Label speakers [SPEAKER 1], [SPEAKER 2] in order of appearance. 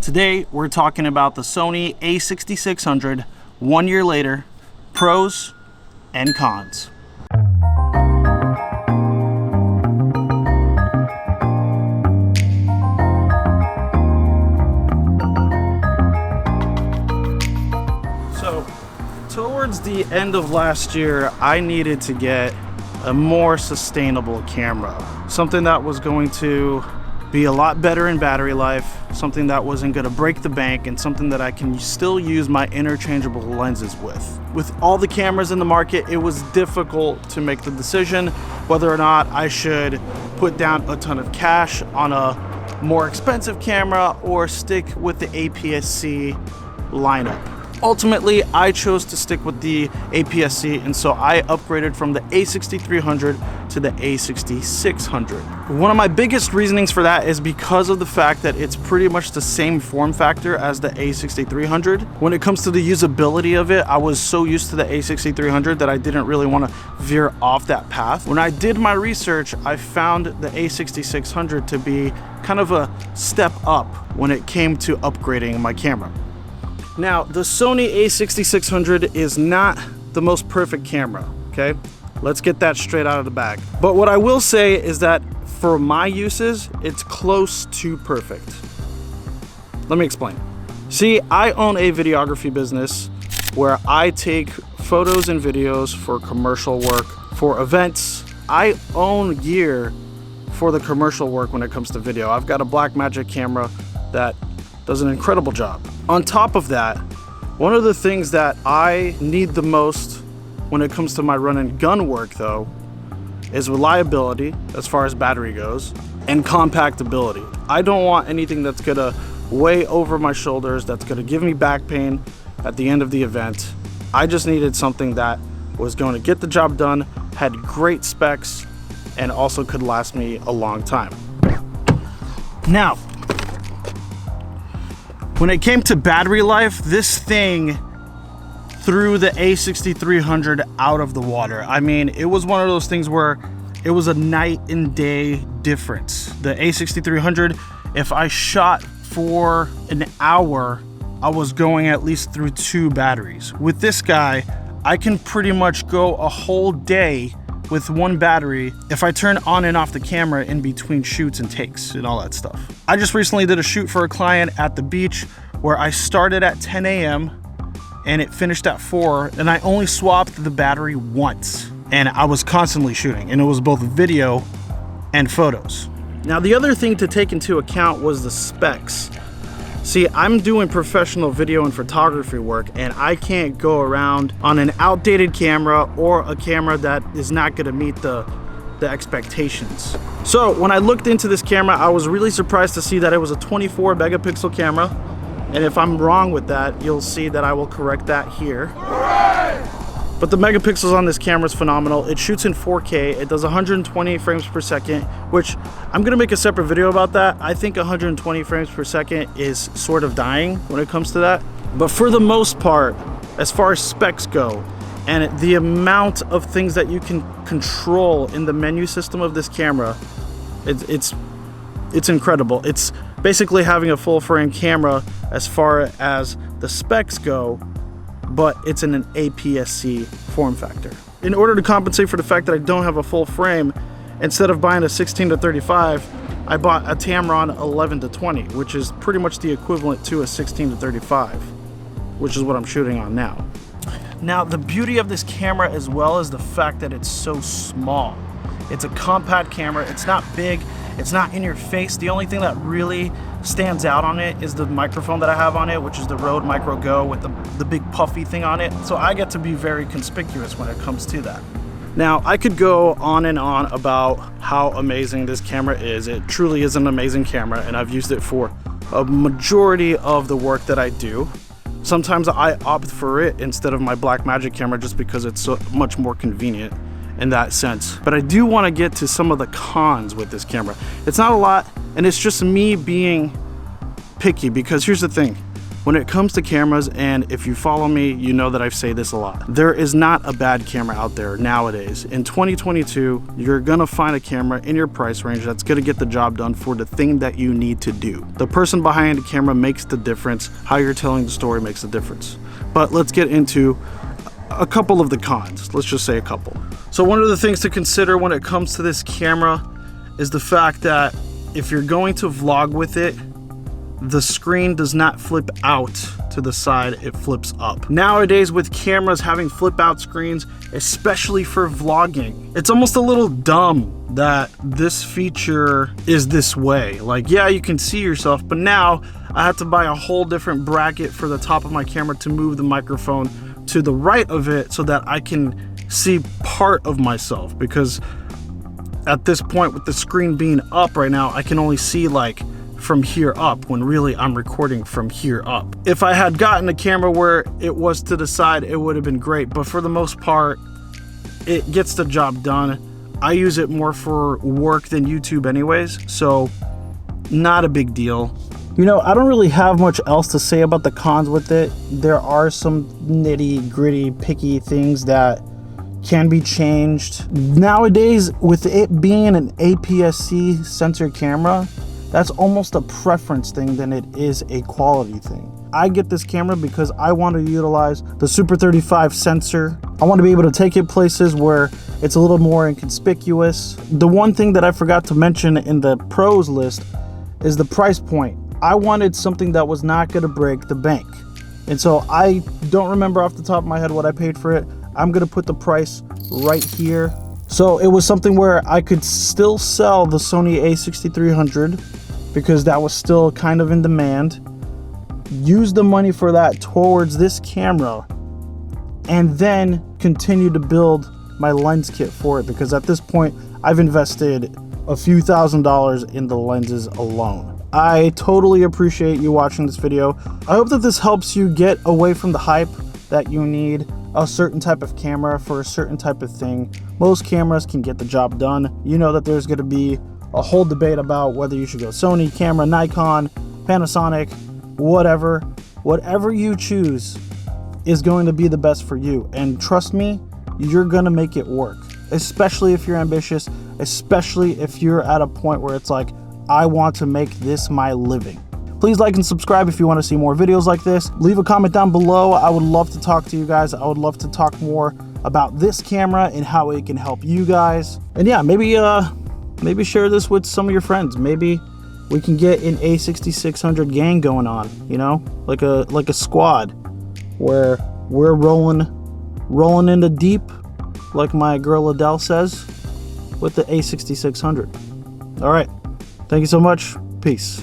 [SPEAKER 1] Today, we're talking about the Sony a6600, 1 year later, pros and cons. So, towards the end of last year, I needed to get a more sustainable camera. Something that was going to be a lot better in battery life, something that wasn't going to break the bank, and something that I can still use my interchangeable lenses with. With all the cameras in the market, it was difficult to make the decision whether or not I should put down a ton of cash on a more expensive camera or stick with the APS-C lineup. Ultimately, I chose to stick with the APS-C, and so I upgraded from the a6300 to the a6600. One of my biggest reasonings for that is because of the fact that it's pretty much the same form factor as the a6300. When it comes to the usability of it, I was so used to the a6300 that I didn't really want to veer off that path. When I did my research, I found the a6600 to be kind of a step up when it came to upgrading my camera. Now, the Sony a6600 is not the most perfect camera, okay? Let's get that straight out of the bag. But what I will say is that for my uses, it's close to perfect. Let me explain. See, I own a videography business where I take photos and videos for commercial work, for events. I own gear for the commercial work when it comes to video. I've got a Blackmagic camera that does an incredible job. On top of that, one of the things that I need the most when it comes to my run and gun work though, is reliability as far as battery goes, and compactability. I don't want anything that's gonna weigh over my shoulders, that's gonna give me back pain at the end of the event. I just needed something that was going to get the job done, had great specs, and also could last me a long time. Now, when it came to battery life, this thing threw the a6300 out of the water. I mean, it was one of those things where it was a night and day difference. The a6300, if I shot for an hour, I was going at least through 2 batteries. With this guy, I can pretty much go a whole day with 1 battery if I turn on and off the camera in between shoots and takes and all that stuff. I just recently did a shoot for a client at the beach where I started at 10 a.m. and it finished at 4, and I only swapped the battery once, and I was constantly shooting, and it was both video and photos. Now, the other thing to take into account was the specs. See, I'm doing professional video and photography work, and I can't go around on an outdated camera or a camera that is not gonna meet the expectations. So when I looked into this camera, I was really surprised to see that it was a 24 megapixel camera. And if I'm wrong with that, you'll see that I will correct that here. But the megapixels on this camera is phenomenal. It shoots in 4K, it does 120 frames per second, which I'm gonna make a separate video about that. I think 120 frames per second is sort of dying when it comes to that. But for the most part, as far as specs go, and the amount of things that you can control in the menu system of this camera, it's incredible. It's basically having a full frame camera as far as the specs go, but it's in an APS-C form factor. In order to compensate for the fact that I don't have a full frame, instead of buying a 16-35, I bought a Tamron 11-20, which is pretty much the equivalent to a 16-35, which is what I'm shooting on now. Now, the beauty of this camera as well is the fact that it's so small. It's a compact camera, it's not big, it's not in your face. The only thing that really stands out on it is the microphone that I have on it, which is the Rode Micro Go with the big puffy thing on it. So I get to be very conspicuous when it comes to that. Now, I could go on and on about how amazing this camera is. It truly is an amazing camera, and I've used it for a majority of the work that I do. Sometimes I opt for it instead of my Blackmagic camera just because it's so much more convenient in that sense. But I do want to get to some of the cons with this camera. It's not a lot, and it's just me being picky, because here's the thing. When it comes to cameras, and if you follow me, you know that I say this a lot, there is not a bad camera out there nowadays. In 2022, you're gonna find a camera in your price range that's gonna get the job done for the thing that you need to do. The person behind the camera makes the difference. How you're telling the story makes the difference. But let's get into a couple of the cons. Let's just say a couple. So one of the things to consider when it comes to this camera is the fact that if you're going to vlog with it, the screen does not flip out to the side, it flips up. Nowadays with cameras having flip out screens, especially for vlogging, it's almost a little dumb that this feature is this way. Like, yeah, you can see yourself, but now I have to buy a whole different bracket for the top of my camera to move the microphone to the right of it so that I can see part of myself, because at this point with the screen being up right now, I can only see like from here up, when really I'm recording from here up. If I had gotten a camera where it was to the side, it would have been great, but for the most part, it gets the job done. I use it more for work than YouTube anyways, so not a big deal. You know, I don't really have much else to say about the cons with it. There are some nitty gritty, picky things that can be changed. Nowadays, with it being an APS-C sensor camera, that's almost a preference thing than it is a quality thing. I get this camera because I want to utilize the Super 35 sensor. I want to be able to take it places where it's a little more inconspicuous. The one thing that I forgot to mention in the pros list is the price point. I wanted something that was not going to break the bank. And so I don't remember off the top of my head what I paid for it. I'm going to put the price right here. So it was something where I could still sell the Sony a6600 because that was still kind of in demand. Use the money for that towards this camera and then continue to build my lens kit for it, because at this point I've invested a few $1,000s in the lenses alone. I totally appreciate you watching this video. I hope that this helps you get away from the hype that you need a certain type of camera for a certain type of thing. Most cameras can get the job done. You know that there's going to be a whole debate about whether you should go Sony camera, Nikon, Panasonic, whatever. Whatever you choose is going to be the best for you. And trust me, you're going to make it work. Especially if you're ambitious, especially if you're at a point where it's like, I want to make this my living. Please like and subscribe if you want to see more videos like this. Leave a comment down below. I would love to talk to you guys. I would love to talk more about this camera and how it can help you guys. And yeah, maybe share this with some of your friends. Maybe we can get an a6600 gang going on, you know, like a squad where we're rolling into deep, like my girl Adele says, with the a6600. All right. Thank you so much. Peace.